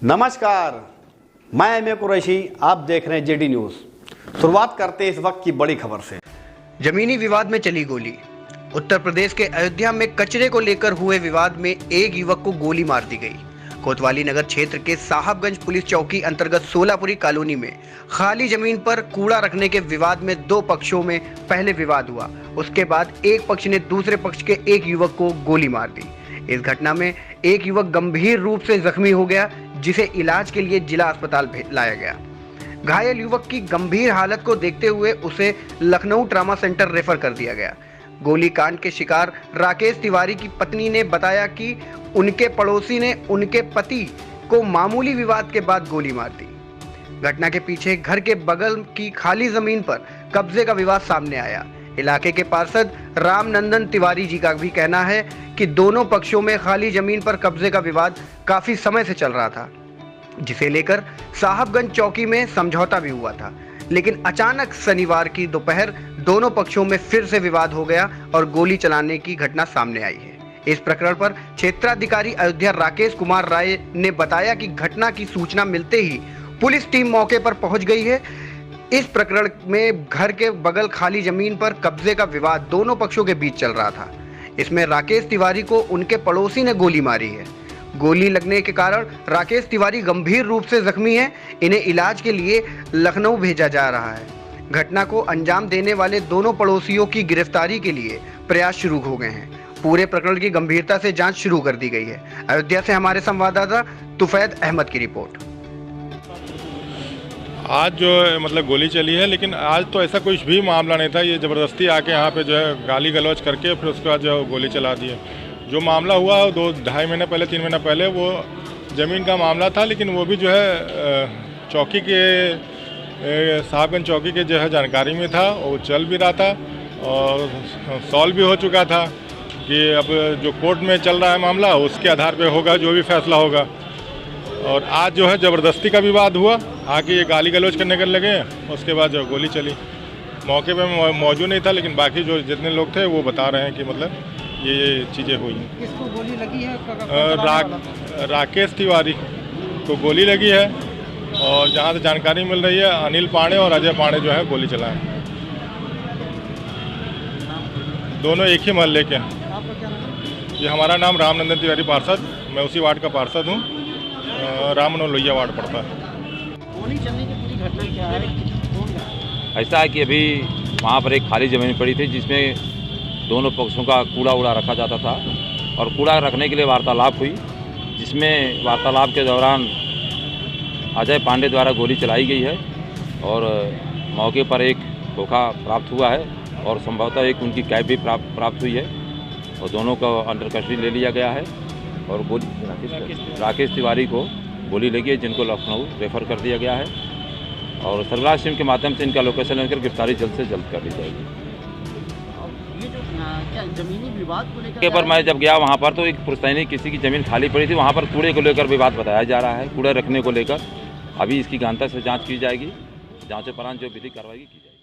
नमस्कार, मैं M A Qureshi, आप देख रहे हैं जेडी न्यूज। शुरुआत करते हैं इस वक्त की बड़ी खबर से। जमीनी विवाद में चली गोली। उत्तर प्रदेश के अयोध्या में कचरे को लेकर हुए विवाद में एक युवक को गोली मार दी गई। कोतवाली नगर क्षेत्र के साहबगंज पुलिस चौकी अंतर्गत सोलापुरी कॉलोनी में खाली जमीन पर कूड़ा रखने के विवाद में दो पक्षों में पहले विवाद हुआ। उसके बाद एक पक्ष ने दूसरे पक्ष के एक युवक को गोली मार दी। इस घटना में एक युवक गंभीर रूप से जख्मी हो गया, जिसे इलाज के लिए जिला अस्पताल लाया गया। घायल युवक की गंभीर हालत को देखते हुए उसे लखनऊ ट्रामा सेंटर रेफर कर दिया गया। गोली कांड के शिकार राकेश तिवारी की पत्नी ने बताया कि उनके पड़ोसी ने उनके पति को मामूली विवाद के बाद गोली मार दी। घटना के पीछे घर के बगल की खाली जमीन पर कब्जे का विवाद सामने आया। इलाके के पार्षद रामनंदन तिवारी जी का भी कहना है कि दोनों पक्षों में खाली जमीन पर कब्जे का विवाद काफी समय से चल रहा था, जिसे लेकर साहबगंज चौकी में समझौता भी हुआ था। लेकिन अचानक शनिवार की दोपहर दोनों पक्षों में फिर से विवाद हो गया और गोली चलाने की घटना सामने आई है। इस प्रकरण पर क्षेत्राधिकारी अयोध्या राकेश कुमार राय ने बताया कि घटना की सूचना मिलते ही पुलिस टीम मौके पर पहुंच गई है। इस प्रकरण में घर के बगल खाली जमीन पर कब्जे का विवाद दोनों पक्षों के बीच चल रहा था। इसमें राकेश तिवारी को उनके पड़ोसी ने गोली मारी है। गोली लगने के कारण राकेश तिवारी गंभीर रूप से जख्मी हैं। इन्हें इलाज के लिए लखनऊ भेजा जा रहा है। घटना को अंजाम देने वाले दोनों पड़ोसियों की गिरफ्तारी के लिए प्रयास शुरू हो गए हैं। पूरे प्रकरण की गंभीरता से जांच शुरू कर दी गई है। अयोध्या से हमारे संवाददाता तुफैद अहमद की रिपोर्ट। आज जो मतलब गोली चली है, लेकिन आज तो ऐसा कुछ भी मामला नहीं था। ये ज़बरदस्ती आके यहाँ पे जो है गाली गलौज करके फिर उसके बाद जो गोली चला दी है। जो मामला हुआ 2-2.5 महीने पहले 3 महीने पहले वो ज़मीन का मामला था, लेकिन वो भी जो है चौकी के साहबगंज चौकी के जो है जानकारी में था। वो चल भी रहा था और सॉल्व भी हो चुका था कि अब जो कोर्ट में चल रहा है मामला, उसके आधार पे होगा जो भी फैसला होगा। और आज जो है ज़बरदस्ती का विवाद हुआ, आके ये गाली गलौज करने लगे। उसके बाद जो गोली चली, मौके पे मौजूद नहीं था, लेकिन बाकी जो जितने लोग थे वो बता रहे हैं कि मतलब ये चीज़ें हुई हैं। किसको गोली लगी है? राकेश तिवारी को गोली लगी है और जहाँ से जानकारी मिल रही है अनिल पांडे और अजय पांडे जो है गोली चलाए। दोनों एक ही मोहल्ले के हैं। ये हमारा नाम रामनंदन तिवारी पार्षद, मैं उसी वार्ड का पार्षद हूँ। रामनों लोहिया वार्ड पड़ता है। गोली चलने की पूरी घटना क्या है? ऐसा है कि अभी वहाँ पर एक खाली ज़मीन पड़ी थी, जिसमें दोनों पक्षों का कूड़ा उड़ा रखा जाता था और कूड़ा रखने के लिए वार्तालाप हुई, जिसमें वार्तालाप के दौरान अजय पांडे द्वारा गोली चलाई गई है और मौके पर एक धोखा प्राप्त हुआ है और संभवतः एक उनकी कैब भी प्राप्त हुई है और दोनों को अंडर कस्टडी ले लिया गया है। और गोली राकेश तिवारी को गोली लगी है, जिनको लखनऊ रेफर कर दिया गया है और सर्विलांस टीम के माध्यम से इनका लोकेशन लेकर गिरफ्तारी जल्द से जल्द कर दी जाएगी। ये जो क्या जमीनी विवाद को लेकर के पर मैं जब गया वहाँ पर तो एक पुश्तैनी किसी की ज़मीन खाली पड़ी थी, वहाँ पर कूड़े को लेकर विवाद बताया जा रहा है, कूड़े रखने को लेकर। अभी इसकी गहनता से जाँच की जाएगी, जाँच उपरांत जो विधिक कार्रवाई की जाएगी।